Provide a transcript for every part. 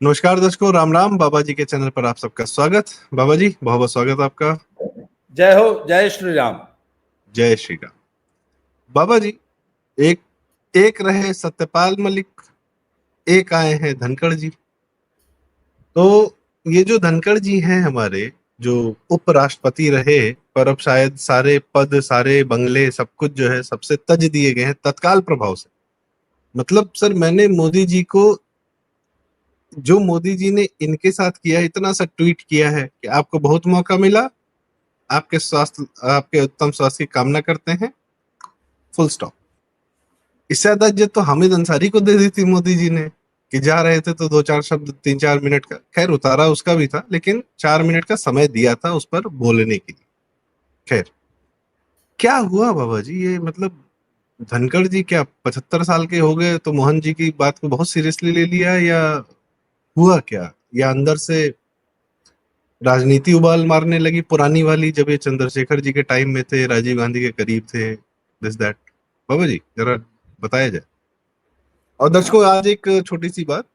नमस्कार दर्शकों, राम राम। बाबा जी के चैनल पर आप सबका स्वागत। बाबा जी, बहुत बहुत स्वागत आपका। जय हो, जय श्री राम। जय श्री राम। बाबा जी, एक एक रहे सत्यपाल मलिक, एक आए हैं धनखड़ जी। तो ये जो धनखड़ जी हैं हमारे, जो उपराष्ट्रपति रहे, पर अब शायद सारे पद, सारे बंगले, सब कुछ जो है सबसे तज दिए गए हैं तत्काल प्रभाव से। मतलब सर, मैंने मोदी जी को, जो मोदी जी ने इनके साथ किया, इतना सा ट्वीट किया है कि आपको बहुत मौका मिला, आपके स्वास्थ्य, आपके उत्तम स्वास्थ्य की कामना करते हैं, फुल स्टॉप। इससे ज्यादा इज्जत तो हामिद अंसारी को दे दी थी मोदी जी ने, कि जा रहे थे तो दो चार शब्द, 3-4 मिनट का, खैर उतारा उसका भी था, लेकिन 4 मिनट का समय दिया था उस पर बोलने के लिए। खैर, क्या हुआ बाबा जी, ये मतलब धनखड़ जी क्या 75 साल के हो गए तो मोहन जी की बात को बहुत सीरियसली ले लिया, या हुआ क्या, या अंदर से राजनीति उबाल मारने लगी पुरानी वाली, जब ये चंद्रशेखर जी के टाइम में थे, राजीव गांधी के करीब थे, दिस दैट। बाबा जी जरा बताया जाए। और दर्शकों, आज एक छोटी सी बात,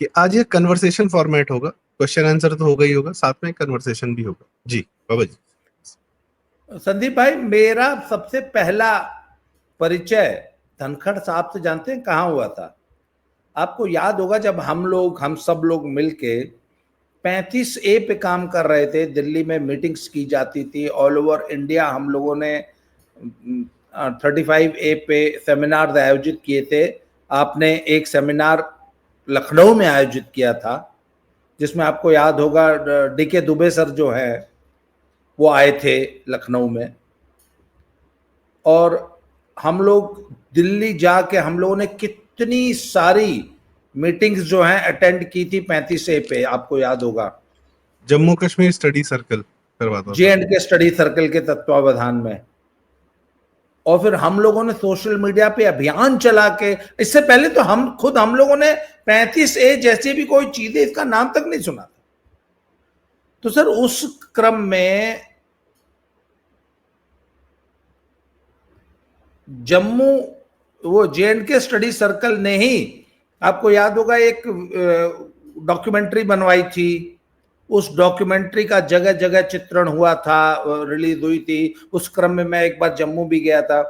कि आज ये कन्वर्सेशन फॉर्मेट होगा, क्वेश्चन आंसर तो होगा ही होगा, साथ में कन्वर्सेशन भी होगा जी। बाबा जी। संदीप भाई, मेरा सबसे पहला परिचय धनखड़ साहब से जानते हैं कहाँ हुआ था? आपको याद होगा, जब हम सब लोग मिलके 35A पे काम कर रहे थे, दिल्ली में मीटिंग्स की जाती थी ऑल ओवर इंडिया। हम लोगों ने 35A पे सेमिनार आयोजित किए थे। आपने एक सेमिनार लखनऊ में आयोजित किया था, जिसमें आपको याद होगा DK दुबे सर जो है वो आए थे लखनऊ में। और हम लोग दिल्ली जाके हम लोगों ने कितनी सारी मीटिंग्स जो हैं अटेंड की थी 35A पे, आपको याद होगा। जम्मू कश्मीर स्टडी सर्कल करवाता था। JNK स्टडी सर्कल के तत्वावधान में। और फिर हम लोगों ने सोशल मीडिया पे अभियान चला के, इससे पहले तो हम लोगों ने 35A जैसी भी कोई चीज है इसका नाम तक नहीं सुना था। तो सर उस क्रम में जम्मू, वो JNK स्टडी सर्कल ने ही, आपको याद होगा, एक डॉक्यूमेंट्री बनवाई थी। उस डॉक्यूमेंट्री का जगह जगह चित्रण हुआ था, रिलीज हुई थी। उस क्रम में मैं एक बार जम्मू भी गया था।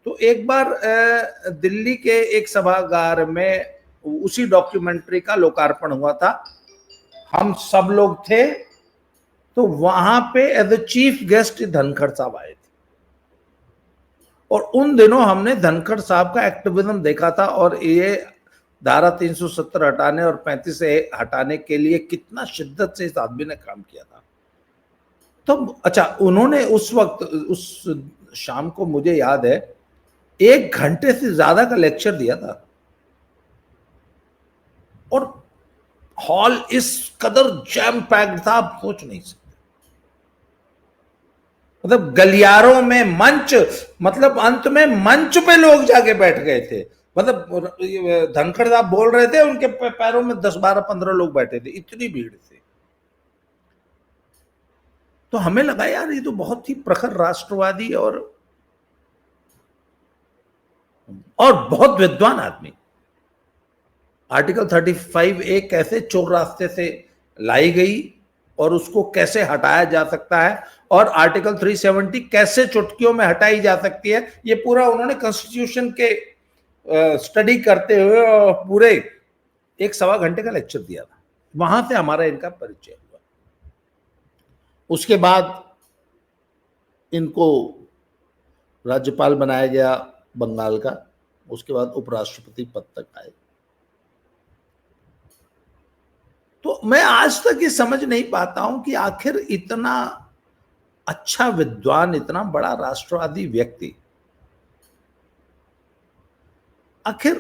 तो एक बार दिल्ली के एक सभागार में उसी डॉक्यूमेंट्री का लोकार्पण हुआ था। हम सब लोग थे। तो वहां पे as a chief guest Dhankhar साहब आए थे। और उन दिनों हमने धनखड़ साहब का एक्टिविज्म देखा था, और ये धारा 370 हटाने और 35A हटाने के लिए कितना शिद्दत से इस आदमी ने काम किया था। तो अच्छा, उन्होंने उस वक्त, उस शाम को मुझे याद है, 1 घंटे से ज्यादा का लेक्चर दिया था। और हॉल इस कदर जैम पैक्ड था, आप सोच नहीं सकते। मतलब गलियारों में मंच, मतलब अंत में मंच पे लोग जाके बैठ गए थे। मतलब धनखड़ साहब बोल रहे थे, उनके पैरों में 10, 12, 15 लोग बैठे थे, इतनी भीड़ थी। तो हमें लगा यार ये तो बहुत ही प्रखर राष्ट्रवादी और बहुत विद्वान आदमी। आर्टिकल 35A कैसे चोर रास्ते से लाई गई और उसको कैसे हटाया जा सकता है, और आर्टिकल 370 कैसे चुटकियों में हटाई जा सकती है, ये पूरा उन्होंने कॉन्स्टिट्यूशन के स्टडी करते हुए पूरे 1 सवा घंटे का लेक्चर दिया था। वहां से हमारा इनका परिचय हुआ। उसके बाद इनको राज्यपाल बनाया गया बंगाल का। उसके बाद उपराष्ट्रपति पद तक आए। तो मैं आज तक ये समझ नहीं पाता हूं कि आखिर इतना अच्छा विद्वान, इतना बड़ा राष्ट्रवादी व्यक्ति आखिर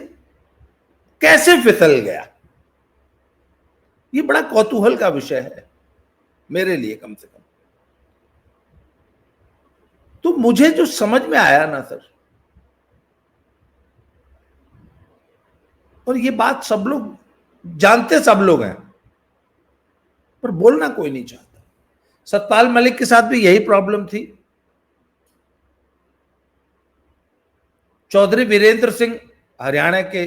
कैसे फिसल गया। ये बड़ा कौतूहल का विषय है मेरे लिए, कम से कम। तो मुझे जो समझ में आया ना सर, और ये बात सब लोग जानते, सब लोग हैं, पर बोलना कोई नहीं चाहता। सतपाल मलिक के साथ भी यही प्रॉब्लम थी। चौधरी वीरेंद्र सिंह हरियाणा के,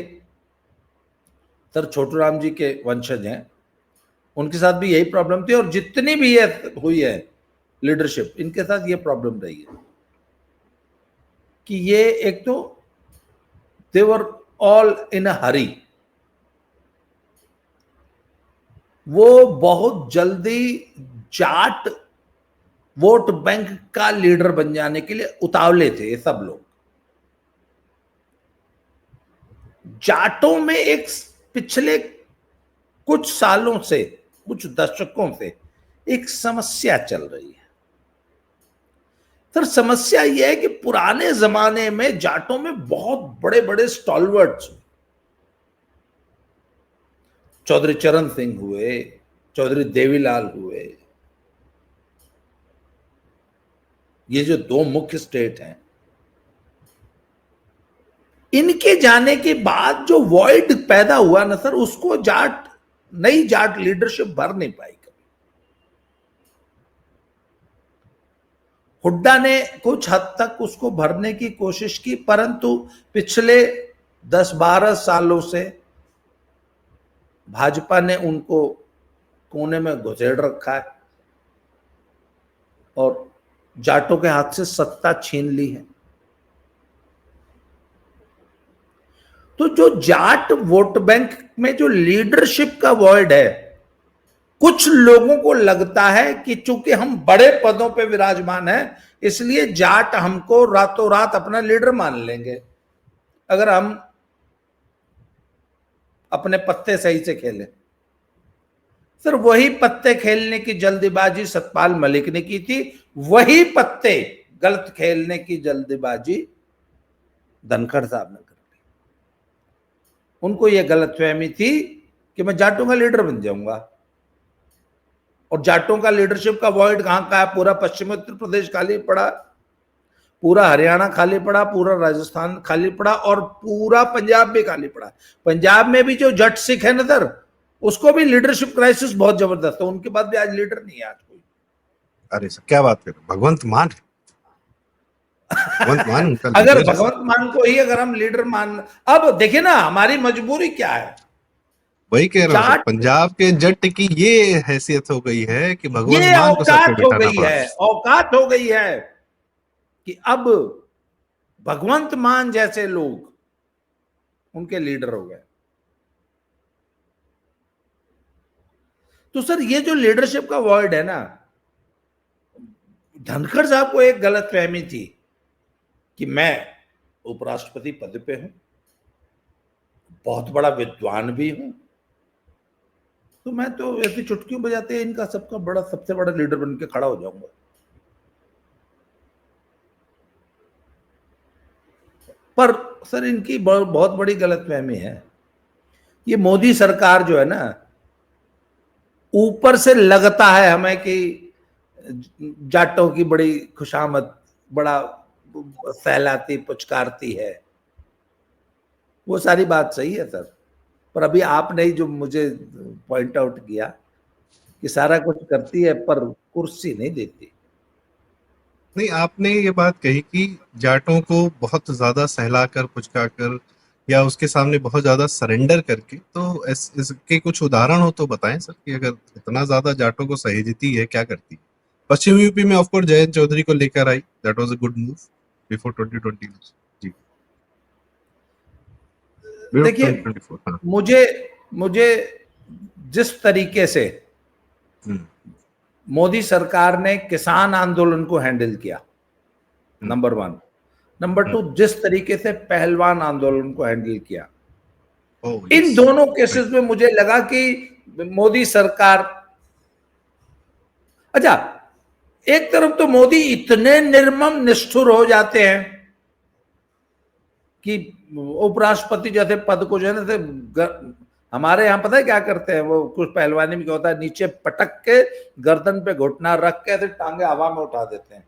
सर छोटू राम जी के वंशज हैं, उनके साथ भी यही प्रॉब्लम थी, और जितनी भी ये हुई है लीडरशिप, इनके साथ ये प्रॉब्लम रही है कि ये एक तो दे वर ऑल इन अ हरी, वो बहुत जल्दी जाट वोट बैंक का लीडर बन जाने के लिए उतावले थे ये सब लोग। जाटों में एक पिछले कुछ सालों से, कुछ दशकों से एक समस्या चल रही है। सर समस्या यह है कि पुराने जमाने में जाटों में बहुत बड़े बड़े स्टॉलवर्ड्स, चौधरी चरण सिंह हुए, चौधरी देवीलाल हुए, ये जो दो मुख्य स्टेट हैं, इनके जाने के बाद जो वॉइड पैदा हुआ ना सर, उसको नई जाट लीडरशिप भर नहीं पाई कभी। हुड्डा ने कुछ हद तक उसको भरने की कोशिश की, परंतु पिछले 10-12 सालों से भाजपा ने उनको कोने में घुसेड़ रखा है और जाटों के हाथ से सत्ता छीन ली है। तो जो जाट वोट बैंक में जो लीडरशिप का वॉइड है, कुछ लोगों को लगता है कि चूंकि हम बड़े पदों पे विराजमान हैं, इसलिए जाट हमको रातों रात अपना लीडर मान लेंगे अगर हम अपने पत्ते सही से खेलें। सर वही पत्ते खेलने की जल्दबाजी सतपाल मलिक ने की थी, वही पत्ते गलत खेलने की जल्दबाजी धनखड़ साहब ने कर दी। उनको यह गलतफहमी थी कि मैं जाटों का लीडर बन जाऊंगा, और जाटों का लीडरशिप का वॉइड कहां का है? पूरा पश्चिमी उत्तर प्रदेश खाली पड़ा, पूरा हरियाणा खाली पड़ा, पूरा राजस्थान खाली पड़ा, और पूरा पंजाब भी खाली पड़ा। पंजाब में भी जो जट सिख है ना सर, उसको भी लीडरशिप क्राइसिस बहुत जबरदस्त है, उनके बाद भी आज लीडर नहीं है आज कोई। अरे सर क्या बात कर रहे हो, भगवंत मान उनका अगर लीडर है। भगवंत मान को ही अगर हम लीडर मान, अब देखिए ना हमारी मजबूरी क्या है। वही कह रहा हूँ सर, जाट पंजाब के जट की ये हैसियत हो गई है कि भगवंत ये मान को सर पे औकात हो बिठाना गई पड़ा। है, औकात हो गई है कि अब भगवंत मान जैसे लोग उनके लीडर हो गए। तो सर ये जो लीडरशिप का वर्ड है ना, धनखड़ साहब को एक गलत फहमी थी कि मैं उपराष्ट्रपति पद पे हूं, बहुत बड़ा विद्वान भी हूं, तो मैं तो ऐसी चुटकियों बजाते इनका सबसे बड़ा लीडर बन के खड़ा हो जाऊंगा। पर सर इनकी बहुत बड़ी गलतफहमी है। ये मोदी सरकार जो है ना, ऊपर से लगता है हमें कि जाटों की बड़ी खुशामद, बड़ा सहलाती पुचकारती है, वो सारी बात सही है सर, पर अभी आपने जो मुझे पॉइंट आउट किया कि सारा कुछ करती है पर कुर्सी नहीं देती। नहीं, आपने ये बात कही कि जाटों को बहुत ज्यादा सहलाकर पुचकाकर या उसके सामने बहुत ज्यादा सरेंडर करके, तो इसके कुछ उदाहरण हो तो बताएं सर कि अगर इतना ज्यादा जाटों को सहेजती है क्या करती है। पश्चिम यूपी में ऑफकोर्स जयंत चौधरी को लेकर आई, that was a good move before 2020 जी, देखिए 2024 हाँ। मुझे जिस तरीके से मोदी सरकार ने किसान आंदोलन को हैंडल किया, नंबर 1, नंबर 2 जिस तरीके से पहलवान आंदोलन को हैंडल किया, इन दोनों केसेस में मुझे लगा कि मोदी सरकार, अच्छा एक तरफ तो मोदी इतने निर्मम निष्ठुर हो जाते हैं कि उपराष्ट्रपति जैसे पद को जो है ना, हमारे यहां पता है क्या करते हैं वो, कुछ पहलवानी में क्या होता है, नीचे पटक के गर्दन पे घुटना रख के ऐसे टांगे हवा में उठा देते हैं।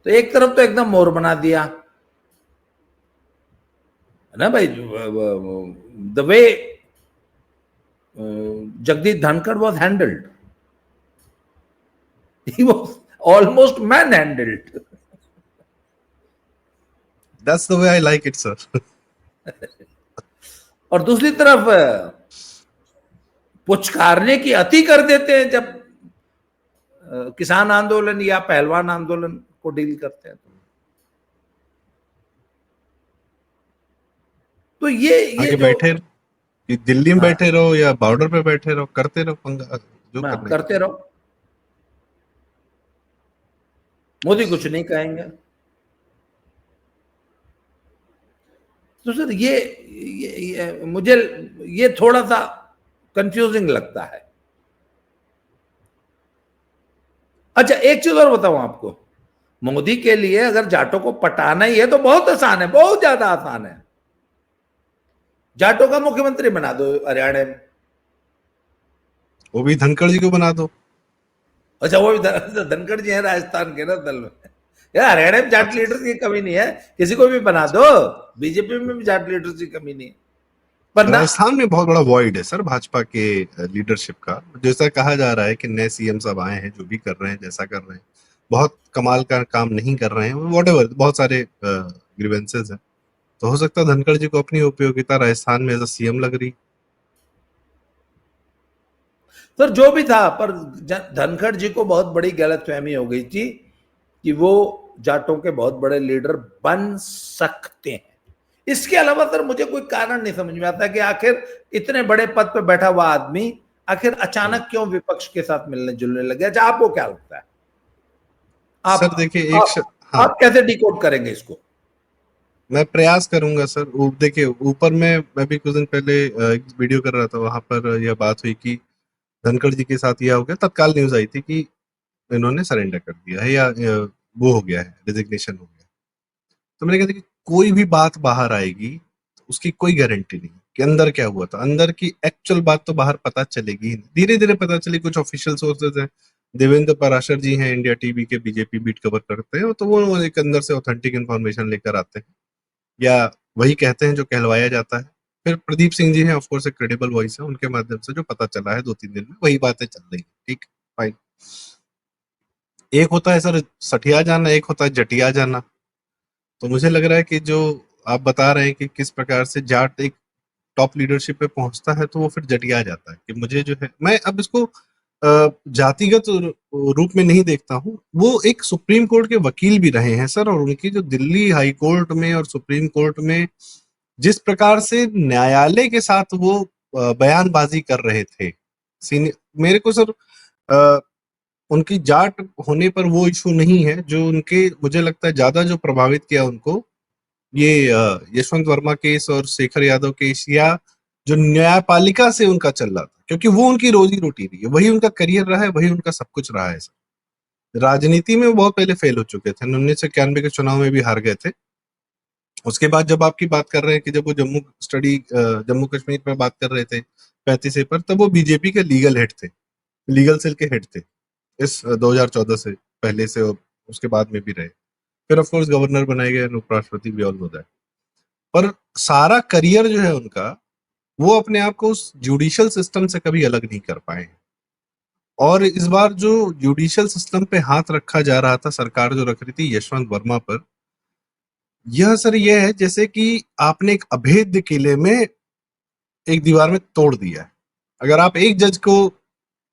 तो एक तरफ तो एकदम मोर बना दिया ना भाई, the way Jagdeep Dhankhar was handled, he was almost manhandled. That's the way I like it, sir. और दूसरी तरफ पुचकारने की अति कर देते हैं जब किसान आंदोलन या पहलवान आंदोलन को डील करते हैं। तो ये आगे जो बैठे रहो, कि दिल्ली में हाँ, बैठे रहो या बॉर्डर पे बैठे रहो, करते रहो पंगा जो हाँ, करना है। करते रहो, मोदी कुछ नहीं कहेंगे। तो सर मुझे ये थोड़ा सा कंफ्यूजिंग लगता है। अच्छा, एक चीज और बताऊं आपको, मोदी के लिए अगर जाटों को पटाना ही है तो बहुत आसान है, बहुत ज्यादा आसान है। जाटों का मुख्यमंत्री बना दो हरियाणा में। वो भी धनखड़ जी को बना दो। अच्छा, वो भी धनखड़ जी है राजस्थान के ना दल में। यार हरियाणा में जाट अच्छा, लीडर की कमी नहीं है, किसी को भी बना दो। बीजेपी में भी जाट लीडर की कमी नहीं है, पर ना। राजस्थान में बहुत बड़ा वॉइड है सर भाजपा के लीडरशिप का। जैसा कहा जा रहा है कि नए सीएम सब आए हैं, जो भी कर रहे हैं, जैसा कर रहे हैं, बहुत कमाल का काम नहीं कर रहे हैं, वॉटेवर, बहुत सारे ग्रीवेंसेस हैं। तो हो सकता है धनखड़ जी को अपनी उपयोगिता राजस्थान में एज अ सीएम लग रही। सर जो भी था, पर धनखड़ जी को बहुत बड़ी गलतफहमी हो गई थी कि वो जाटों के बहुत बड़े लीडर बन सकते हैं। इसके अलावा सर मुझे कोई कारण नहीं समझ में आता कि आखिर इतने बड़े पद पर बैठा हुआ आदमी आखिर अचानक क्यों विपक्ष के साथ मिलने जुलने लगे। अच्छा, आपको क्या लगता है? सर आप देखिए हाँ, आप कैसे डिकोड करेंगे इसको? मैं प्रयास करूंगा सर। देखिए, ऊपर में मैं भी कुछ दिन पहले एक वीडियो कर रहा था, वहां पर यह बात हुई कि धनखड़ जी के साथ यह हो गया, तत्काल न्यूज आई थी कि इन्होंने सरेंडर कर दिया है, या वो हो गया है, रेजिग्नेशन हो गया। तो मैंने कहा था कि कोई भी बात बाहर आएगी तो उसकी कोई गारंटी नहीं कि अंदर क्या हुआ था। अंदर की एक्चुअल बात तो बाहर पता चलेगी ही नहीं, धीरे धीरे पता चली। कुछ ऑफिशियल सोर्सेज हैं, देवेंद्र पराशर जी हैं, इंडिया टीवी के बीजेपी बीट कवर करते हैं, तो वो एक अंदर से ऑथेंटिक इन्फॉर्मेशन लेकर आते हैं, या वही कहते हैं जो कहलवाया जाता है। फिर प्रदीप सिंह जी हैं, ऑफ कोर्स एक क्रेडिबल वॉइस है, उनके माध्यम से जो पता चला है 2-3 दिन में, वही बातें चल रही है। ठीक, फाइन। एक होता है सर सठिया जाना, एक होता है जटिया जाना। तो मुझे लग रहा है कि जो आप बता रहे हैं कि किस प्रकार से जाट एक टॉप लीडरशिप पे पहुंचता है, तो वो फिर जटिया जाता है कि मुझे जो है, मैं अब इसको जातिगत रूप में नहीं देखता हूँ। वो एक सुप्रीम कोर्ट के वकील भी रहे हैं सर, और उनकी जो दिल्ली हाई कोर्ट में और सुप्रीम कोर्ट में जिस प्रकार से न्यायालय के साथ वो बयानबाजी कर रहे थे, मेरे को सर अ, उनकी जाट होने पर वो इशू नहीं है जो उनके, मुझे लगता है ज्यादा जो प्रभावित किया उनको, ये यशवंत वर्मा केस और शेखर यादव केस, या जो न्यायपालिका से उनका चल रहा था, क्योंकि वो उनकी रोजी रोटी रही है, वही उनका करियर रहा है, वही उनका सब कुछ रहा है सर। राजनीति में वो बहुत पहले फेल हो चुके थे, 1991 के चुनाव में भी हार गए थे। उसके बाद जब आपकी बात कर रहे हैं कि जब वो जम्मू कश्मीर पर बात कर रहे थे 35 पर, तब वो बीजेपी के लीगल हेड थे, लीगल सेल के हेड थे इस 2014 से पहले से, और उसके बाद में भी रहे। फिर ऑफ कोर्स गवर्नर बनाए गए, उपराष्ट्रपति भी, ऑल हो जाए। पर सारा करियर जो है उनका, वो अपने आप को उस जुडिशियल सिस्टम से कभी अलग नहीं कर पाए हैं। और इस बार जो जुडिशियल सिस्टम पे हाथ रखा जा रहा था, सरकार जो रख रही थी यशवंत वर्मा पर, यह सर ये है जैसे कि आपने एक अभेद्य किले में एक दीवार में तोड़ दिया है। अगर आप एक जज को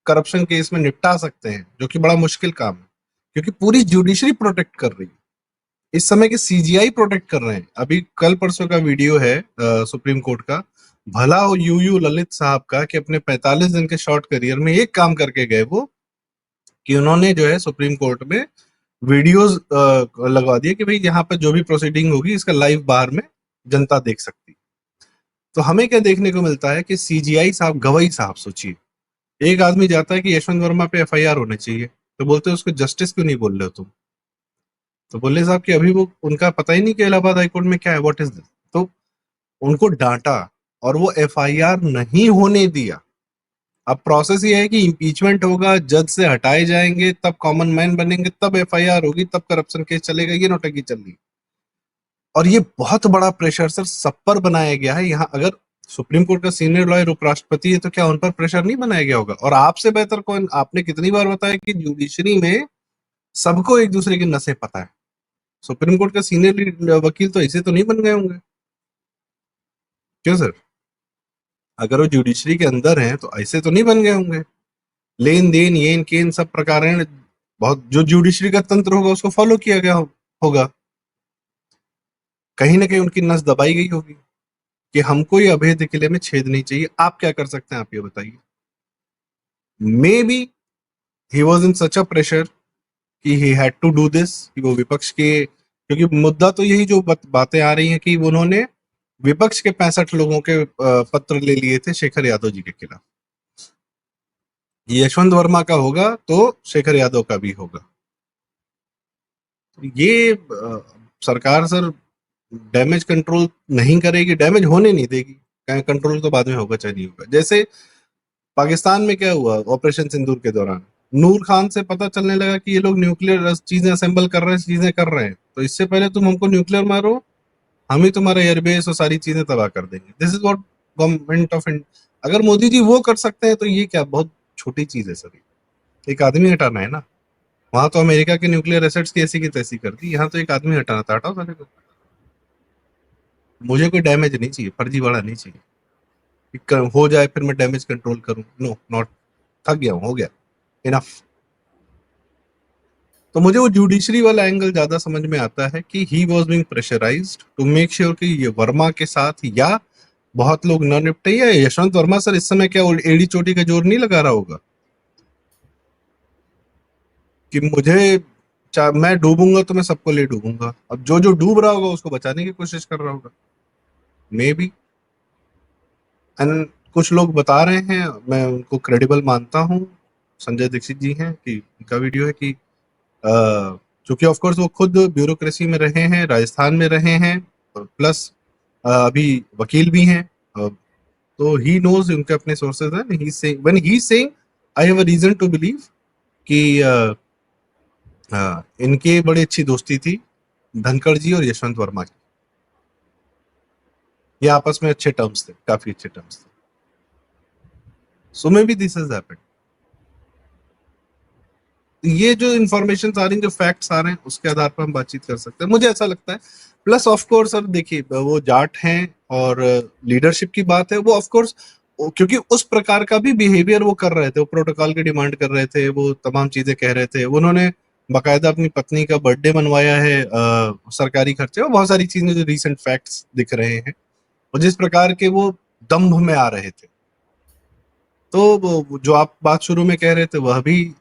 करप्शन केस में निपटा सकते हैं, जो कि बड़ा मुश्किल काम है, क्योंकि पूरी जुडिशरी प्रोटेक्ट कर रही है, इस समय के सीजीआई प्रोटेक्ट कर रहे हैं। अभी कल परसों का वीडियो है सुप्रीम कोर्ट का, भला हो यू ललित साहब का, कि अपने 45 दिन के शॉर्ट करियर में एक काम करके गए वो, कि उन्होंने जो है सुप्रीम कोर्ट में वीडियोस लगवा दिए कि भाई यहाँ पर जो भी प्रोसीडिंग होगी इसका लाइव बाहर में जनता देख सकती। तो हमें क्या देखने को मिलता है कि सीजीआई साहब, गवाही साहब, सोचिए, एक आदमी जाता है कि यशवंत वर्मा पे एफआईआर होने चाहिए, तो बोलते हैं उसको जस्टिस क्यों नहीं बोल रहे हो तुम? तो बोले साहब कि अभी वो उनका पता ही नहीं कि इलाहाबाद हाईकोर्ट में क्या है, व्हाट इज दिस। तो उनको डांटा और वो एफआईआर नहीं होने दिया। अब प्रोसेस ये है कि इम्पीचमेंट होगा, जज से हटाए जाएंगे, तब कॉमन मैन बनेंगे, तब एफआईआर होगी, तब करप्शन केस चलेगा। ये नौटंकी चल रही है, और ये बहुत बड़ा प्रेशर सर सब पर बनाया गया है। यहाँ अगर सुप्रीम कोर्ट का सीनियर लॉयर उपराष्ट्रपति है, तो क्या उन पर प्रेशर नहीं बनाया गया होगा? और आपसे बेहतर कौन, आपने कितनी बार बताया कि जुडिशरी में सबको एक दूसरे की नसें पता है। सुप्रीम कोर्ट का सीनियर वकील तो ऐसे तो नहीं बन गए होंगे, क्यों सर? अगर वो जुडिशरी के अंदर हैं तो ऐसे तो नहीं बन गए होंगे। लेन देन येन केन सब प्रकार हैं, बहुत जो जुडिशरी का तंत्र होगा उसको फॉलो किया गया होगा। कहीं ना कहीं उनकी नस दबाई गई होगी कि हमको ये अभेद किले में छेद नहीं चाहिए। आप क्या कर सकते हैं, आप ये बताइए। May be he was in such a pressure कि he had to do this, कि वो विपक्ष के, क्योंकि मुद्दा तो यही जो बातें आ रही हैं कि उन्होंने विपक्ष के 65 लोगों के पत्र ले लिए थे शेखर यादव जी के खिलाफ। यशवंत वर्मा का होगा तो शेखर यादव का भी होगा। ये सरकार सर डैमेज कंट्रोल नहीं करेगी, डैमेज होने नहीं देगी। कंट्रोल तो बाद में होगा चाहे नहीं होगा। जैसे पाकिस्तान में क्या हुआ ऑपरेशन सिंदूर के दौरान, नूर खान से पता चलने लगा कि ये लोग न्यूक्लियर चीजें असेंबल कर रहे हैं, चीजें कर रहे हैं, तो इससे पहले तुम हमको न्यूक्लियर मारो, हम ही तुम्हारा एयरबेस और सारी चीजें तबाह कर देंगे। This is what government of India, अगर मोदी जी वो कर सकते हैं तो ये क्या बहुत छोटी चीज है सर। एक आदमी हटाना है ना। वहां तो अमेरिका के न्यूक्लियर एसेट्स की ऐसी की तैसी कर दी, यहाँ तो एक आदमी हटाना था, हटाओ सारे को। मुझे कोई डैमेज नहीं चाहिए, फर्जीवाड़ा नहीं चाहिए हो जाए फिर मैं डैमेज कंट्रोल करूं। नो नॉट, थक गया हूं, हो गया, इनफ। तो मुझे वो जुडिशरी वाला एंगल ज्यादा समझ में आता है कि he was being pressurised to make sure कि ये वर्मा के साथ या बहुत लोग न निपटे, या यशवंत वर्मा सर इस समय क्या एड़ी चोटी का जोर नहीं लगा रहा होगा कि मैं डूबूंगा तो मैं सबको ले डूबूंगा। अब जो जो डूब रहा होगा उसको बचाने की कोशिश कर रहा होगा, मे बी। एंड कुछ लोग बता रहे हैं, मैं उनको क्रेडिबल मानता हूँ, संजय दीक्षित जी हैं, कि उनका वीडियो है कि चूंकि ऑफ कोर्स वो खुद ब्यूरोक्रेसी में रहे हैं, राजस्थान में रहे हैं, प्लस अभी वकील भी हैं, तो ही नोज, उनके अपने सोर्सेज हैं। He saying, when he saying I have a reason to believe कि इनके बड़ी अच्छी दोस्ती थी धनखड़ जी और यशवंत वर्मा की, ये आपस में अच्छे टर्म्स थे, काफी अच्छे टर्म्स थे। So may be this has happened. ये जो इन्फॉर्मेशन आ रही है, जो फैक्ट्स आ रहे हैं, उसके आधार पर हम बातचीत कर सकते हैं, मुझे ऐसा लगता है। प्लस ऑफ कोर्स सर देखिए, वो जाट हैं और लीडरशिप की बात है, वो ऑफ कोर्स क्योंकि उस प्रकार का भी बिहेवियर वो कर रहे थे, वो प्रोटोकॉल की डिमांड कर रहे थे, वो तमाम चीजें कह रहे थे, उन्होंने बाकायदा अपनी पत्नी का बर्थडे मनवाया है सरकारी खर्चे, और बहुत सारी चीजें जो रिसेंट फैक्ट्स दिख रहे हैं, और जिस प्रकार के वो दम्भ में आ रहे थे, तो वो जो आप बात शुरू में कह रहे थे वह भी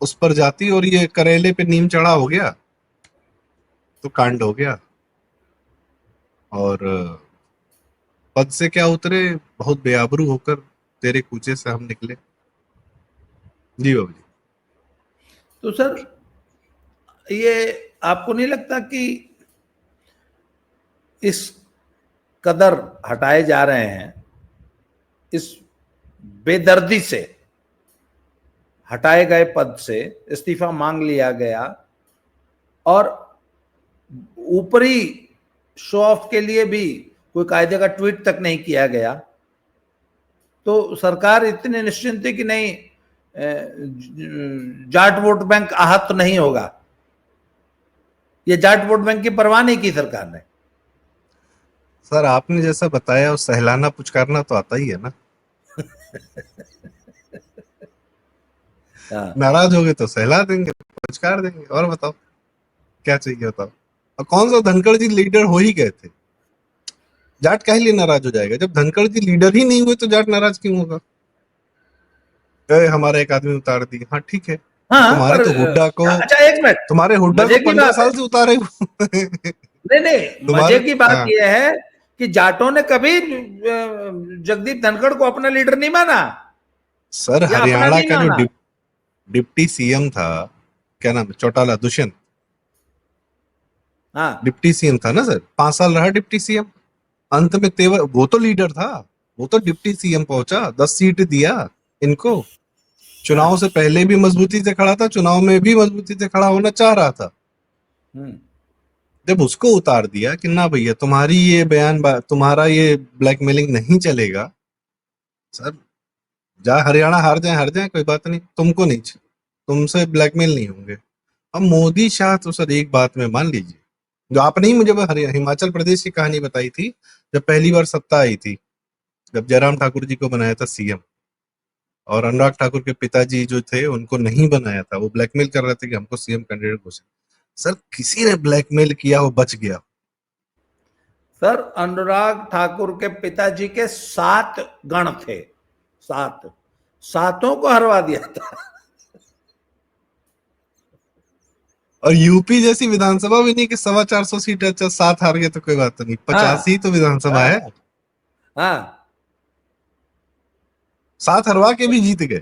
उस पर जाती, और ये करेले पे नीम चढ़ा हो गया तो कांड हो गया। और पद से क्या उतरे, बहुत बेआबरू होकर तेरे कूचे से हम निकले। जी बाबू जी। तो सर ये आपको नहीं लगता कि इस कदर हटाए जा रहे हैं, इस बेदर्दी से हटाए गए पद से इस्तीफा मांग लिया गया, और ऊपरी शो ऑफ के लिए भी कोई कायदे का ट्वीट तक नहीं किया गया, तो सरकार इतनी निश्चिंत थी कि नहीं जाट वोट बैंक आहत तो नहीं होगा। ये जाट वोट बैंक की परवाह नहीं की सरकार ने। सर आपने जैसा बताया, उस सहलाना पुचकारना तो आता ही है ना। नाराज हो गए तो सहला देंगे, पुचकार देंगे, और बताओ क्या चाहिए बताओ। और कौन सा धनखड़ जी लीडर हो ही गए थे, जाट काहे लिए नाराज हो जाएगा। जब धनखड़ जी लीडर ही नहीं हुए तो जाट नाराज क्यों होगा। हमारा एक आदमी उतार दी, हाँ ठीक है, हाँ तुम्हारे पर तो हुड्डा को, अच्छा एक मिनट, तुम्हारे हुड्डा मजे को की 15 बात है, साल से उतारे नहीं नहीं, मजे तुम्हारे, की बात हाँ यह है कि जाटों ने कभी जगदीप धनखड़ को अपना लीडर नहीं माना सर या अपना हरियाणा नहीं का जो माना। डिप्टी सीएम था, क्या नाम है, चौटाला दुष्यंत, हाँ डिप्टी सीएम था ना सर, 5 साल रहा डिप्टी सीएम। अंत में तेवर, वो तो लीडर था, वो तो डिप्टी सीएम पहुंचा, 10 सीट दिया इनको। चुनाव हाँ। से पहले भी मजबूती से खड़ा था, चुनाव में भी मजबूती से खड़ा होना चाह रहा था। हम्म। जब उसको उतार दिया कि ना भैया तुम्हारी ये तुम्हारा ये ब्लैकमेलिंग नहीं चलेगा, सर जा हरियाणा हार जाए कोई बात नहीं, तुमको नहीं, तुमसे ब्लैकमेल नहीं होंगे। अब मोदी शाह तो सर एक बात में मान लीजिए, जो आपने ही मुझे हिमाचल प्रदेश की कहानी बताई थी, जब पहली बार सत्ता आई थी, जब जयराम ठाकुर जी को बनाया था सीएम, और अनुराग ठाकुर के पिताजी जो थे उनको नहीं बनाया था, वो ब्लैकमेल कर रहे थे कि हमको सीएम कैंडिडेट घोषित। सर किसी ने ब्लैकमेल किया, वो बच गया। सर अनुराग ठाकुर के पिताजी के 7 गण थे, 7, सातों को हरवा दिया था। और यूपी जैसी विधानसभा भी नहीं कि 425 सीट, अच्छा 7 हार गए तो कोई बात नहीं, 50 ही तो विधानसभा है। हाँ 7 हरवा के भी जीत गए,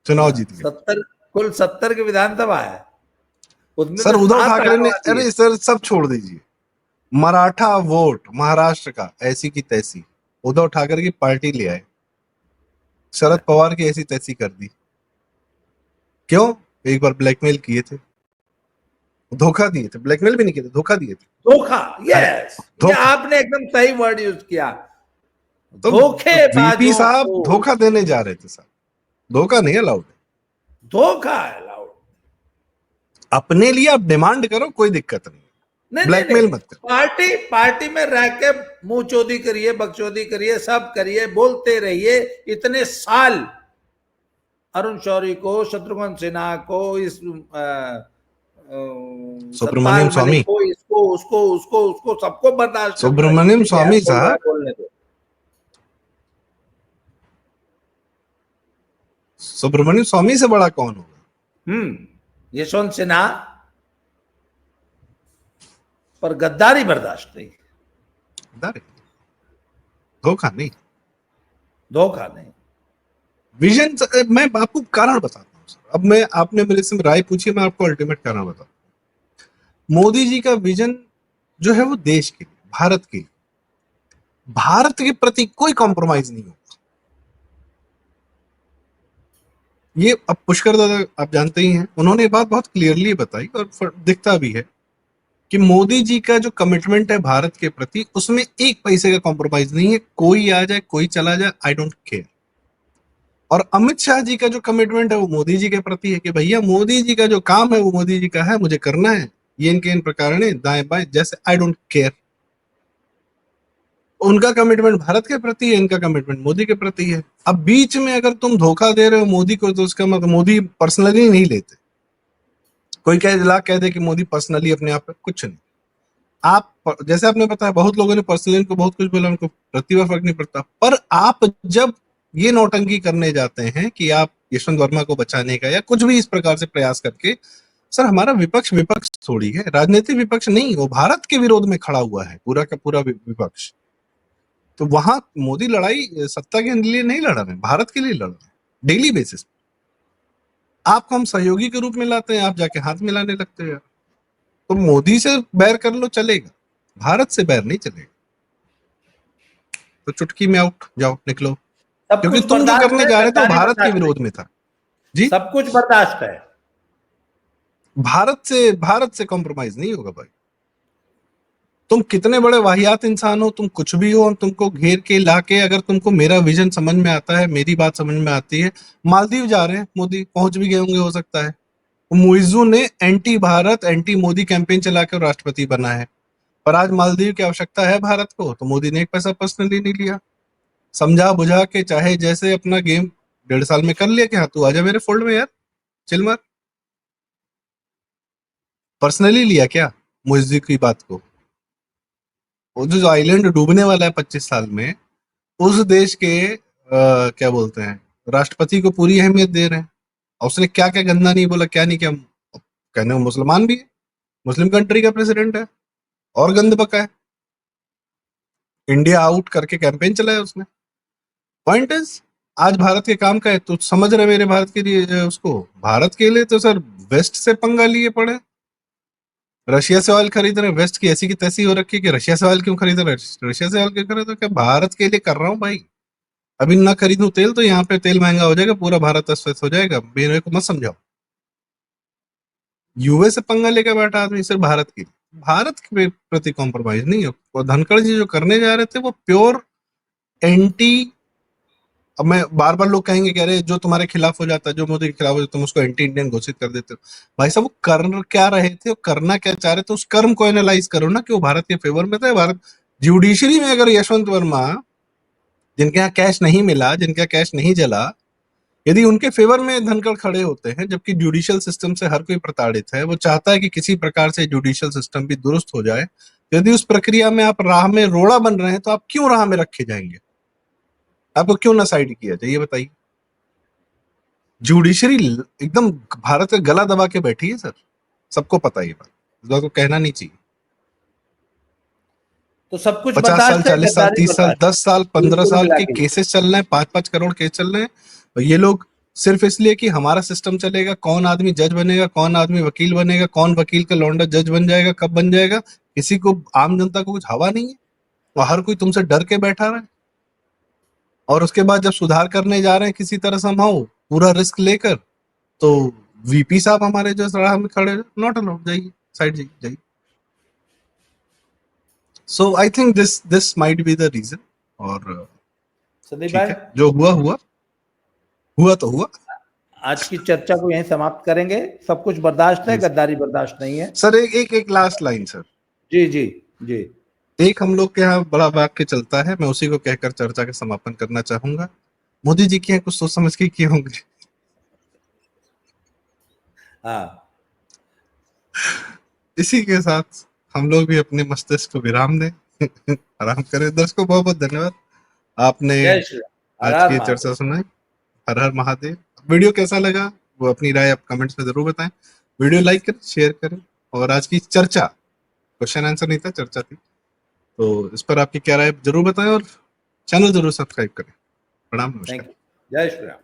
चुनाव जीत गए। 70, कुल 70 की विधानसभा है, उसमें सर से उद्धव 7 ठाकरे ने, हरवा दिए। अरे सर सब छोड़ दीजिए, मराठा वोट महाराष्ट्र का ऐसी की तैसी उद्धव ठाकरे की पार्टी ले आए, शरद पवार की ऐसी तैसी कर दी। क्यों? एक बार ब्लैकमेल किए थे, धोखा दिए थे, ब्लैकमेल भी नहीं किए थे, धोखा दिए थे। धोखा, यस, ये धोखा। आपने एकदम सही वर्ड यूज किया, तो वीपी धोखेबाजों साहब को धोखा देने जा रहे थे सर, धोखा नहीं अलाउड। धोखा अलाउड। अपने लिए आप डिमांड करो, कोई दिक्कत नहीं, नहीं नहीं ब्लैकमेल नहीं, मत करो। पार्टी में रह के मुंह चोदी करिए, बकचोदी करिए, सब करिए, बोलते रहिए। इतने साल अरुण शौरी को, शत्रुघ्न सिन्हा को, इस सुब्रमण्यम सतपाल मलिक स्वामी, को, इसको उसको उसको उसको सबको बर्दाश्त करता है। सुब्रमण्यम ठीक है, स्वामी बोल रहा है, साहब, बोलने दो। सुब्रमण्यम स्वामी से बड़ा कौन होगा? यशवंत सिन्हा पर गद्दारी बर्दाश्त नहीं, धोखा नहीं, धोखा नहीं। विजन। मैं आपको कारण बताता हूँ सर, अब मैं, आपने मेरे से राय पूछी, मैं आपको अल्टीमेट कारण बताता हूँ। मोदी जी का विजन जो है वो देश के लिए, भारत के लिए, भारत के प्रति कोई कॉम्प्रोमाइज नहीं होगा। ये अब पुष्कर दादा आप जानते ही हैं, उन्होंने ये बात बहुत क्लियरली बताई और दिखता भी है कि मोदी जी का जो कमिटमेंट है भारत के प्रति, उसमें एक पैसे का कॉम्प्रोमाइज नहीं है। कोई आ जाए, कोई चला जाए, आई डोंट केयर। और अमित शाह जी का जो कमिटमेंट है वो मोदी जी के प्रति है कि भैया मोदी जी का जो काम है वो मोदी जी का है, मुझे करना है, ये इनके इन प्रकार दाएं बाएं जैसे, आई डोंट केयर। उनका कमिटमेंट भारत के प्रति है, इनका कमिटमेंट मोदी के प्रति है। अब बीच में अगर तुम धोखा दे रहे हो मोदी को, तो उसका मतलब मोदी पर्सनली नहीं लेते। कोई कह दे कि मोदी पर्सनली अपने आप पे, कुछ नहीं। आप जैसे आपने बताया, बहुत लोगों ने पर्सनली उनको बहुत कुछ बोला, उनको प्रतिभा फर्क नहीं पड़ता। पर आप जब ये नौटंकी करने जाते हैं कि आप यशवंत वर्मा को बचाने का या कुछ भी इस प्रकार से प्रयास करके, सर हमारा विपक्ष विपक्ष थोड़ी है, राजनीतिक विपक्ष नहीं, वो भारत के विरोध में खड़ा हुआ है पूरा का पूरा विपक्ष। तो वहां मोदी लड़ाई सत्ता के लिए नहीं लड़ रहे, भारत के लिए लड़ रहे, डेली बेसिस। आपको हम सहयोगी के रूप में लाते हैं, आप जाके हाथ मिलाने लगते हैं। तो मोदी से बैर कर लो चलेगा, भारत से बैर नहीं चलेगा। तो चुटकी में आउट, जाओ निकलो, सब क्योंकि कुछ तुम जो बर्दाश्त करने है, जा रहे थे वो गद्दारी भारत के बर्दाश्त विरोध नहीं, में था जी। सब कुछ बर्दाश्त है। भारत से कॉम्प्रोमाइज नहीं होगा भाई। तुम कितने बड़े वाहियात इंसान हो, तुम कुछ भी हो, हम तुमको घेर के लाके, अगर तुमको मेरा विजन समझ में आता है, मेरी बात समझ में आती है। मालदीव जा रहे हैं मोदी, पहुंच भी गए होंगे हो सकता है। मुइज्जू ने anti Bharat anti Modi campaign चलाकर राष्ट्रपति बना है, पर आज मालदीव की आवश्यकता है भारत को, तो मोदी ने एक पैसा पर्सनली नहीं लिया, समझा बुझा के, चाहे जैसे अपना गेम 1.5 साल में कर लिया कि हाँ तू आजा मेरे फोल्ड में यार, चिल मत। पर्सनली लिया क्या मुइज्जू की बात को? वो जो आइलैंड डूबने वाला है 25 साल में, उस देश के क्या बोलते हैं, राष्ट्रपति को पूरी अहमियत दे रहे हैं। और उसने क्या क्या गंदा नहीं बोला, क्या नहीं, क्या कहने, वो मुसलमान भी है, मुस्लिम कंट्री का प्रेसिडेंट है, और गंद बका है। इंडिया आउट करके कैंपेन चलाया उसने। पॉइंट इज, आज भारत के काम का है तो समझ रहे मेरे भारत के लिए, उसको भारत के लिए तो सर वेस्ट से पंगा लिए पड़े, रशिया से ऑयल खरीद रहे हैं। वेस्ट की ऐसी की तैसी हो रखी है कि रशिया से ऑयल क्यों खरीद रहे हैं, रशिया से ऑयल क्यों खरीद रहे हैं? क्या भारत के लिए कर रहा हूँ भाई, अभी ना खरीदूं तेल तो यहाँ पे तेल महंगा हो जाएगा, पूरा भारत अस्त व्यस्त हो जाएगा, मेरे को मत समझाओ। यूएस से पंगा लेकर बैठा आदमी सिर्फ भारत के प्रति कॉम्प्रोमाइज नहीं हो। और धनखड़ जी जो करने जा रहे थे वो प्योर एंटी, अब मैं बार बार लोग कहेंगे कि अरे जो तुम्हारे खिलाफ हो जाता है, जो मोदी के खिलाफ हो जाता है, तुम उसको एंटी इंडियन घोषित कर देते हो। भाई साहब वो कर क्या रहे थे, वो करना क्या चाह रहे थे, उस कर्म को एनालाइज करो ना कि वो भारत के फेवर में था। भारत जुडिशरी में अगर यशवंत वर्मा जिनके यहाँ कैश नहीं मिला, जिनके यहाँ कैश नहीं जला, यदि उनके फेवर में धनखड़ खड़े होते हैं, जबकि जुडिशियल सिस्टम से हर कोई प्रताड़ित है, वो चाहता है कि किसी प्रकार से जुडिशियल सिस्टम भी दुरुस्त हो जाए, यदि उस प्रक्रिया में आप राह में रोड़ा बन रहे हैं तो आप क्यों राह में रखे जाएंगे? आपको क्यों ना साइड किया जाए, ये बताइए। जुडिशरी एकदम भारत का गला दबा के बैठी है सर, सबको पता है ये बात, इस बात को कहना नहीं चाहिए। तो सब कुछ 50 साल, बर्दाश्त है, 40 साल, गद्दारी 30 साल, बर्दाश्त 10 साल, 15 बिल्कुल साल मिला के के। केसेस चल रहे हैं, 5-5 करोड़ केस चल रहे हैं, और ये लोग सिर्फ इसलिए कि हमारा सिस्टम चलेगा, कौन आदमी जज बनेगा, कौन आदमी वकील बनेगा, कौन वकील का लौंडा जज बन जाएगा, कब बन जाएगा, किसी को, आम जनता को कुछ हवा नहीं है, और हर कोई तुमसे डर के बैठा रहा है। और उसके बाद जब सुधार करने जा रहे हैं किसी तरह संभाओ, पूरा रिस्क लेकर, तो वीपी साहब हमारे जो राह में खड़े, नॉट अलाउड, जाइए साइड, जाइए। So I think this might be the reason. और संदीप ठीक भाई, है, जो हुआ हुआ, हुआ तो हुआ। आज की चर्चा को यहीं समाप्त करेंगे। सब कुछ बर्दाश्त है, जी गद्दारी बर्दाश्त नहीं है। सर, एक लास्ट लाइन सर, जी जी जी। एक हम लोग के यहाँ बड़ा वाक्य चलता है, मैं उसी को कहकर चर्चा का समापन करना चाहूंगा। मोदी जी के यहाँ कुछ सोच समझ के किए होंगे। हाँ, इसी इसी के साथ हम लोग भी अपने मस्तिष्क को विराम दें, आराम करें। दर्शकों बहुत बहुत धन्यवाद, आपने जय श्री राम, हर आज हर की महादेव। चर्चा सुनाई। हर हर महादेव। वीडियो कैसा लगा वो अपनी राय आप कमेंट्स में जरूर बताएं। वीडियो लाइक करें, शेयर करें, और आज की चर्चा, क्वेश्चन आंसर नहीं था, चर्चा थी, तो इस पर आपकी क्या राय जरूर बताएं, और चैनल जरूर सब्सक्राइब करें। प्रणाम, थैंक नमस्कार। यू। जय श्री राम।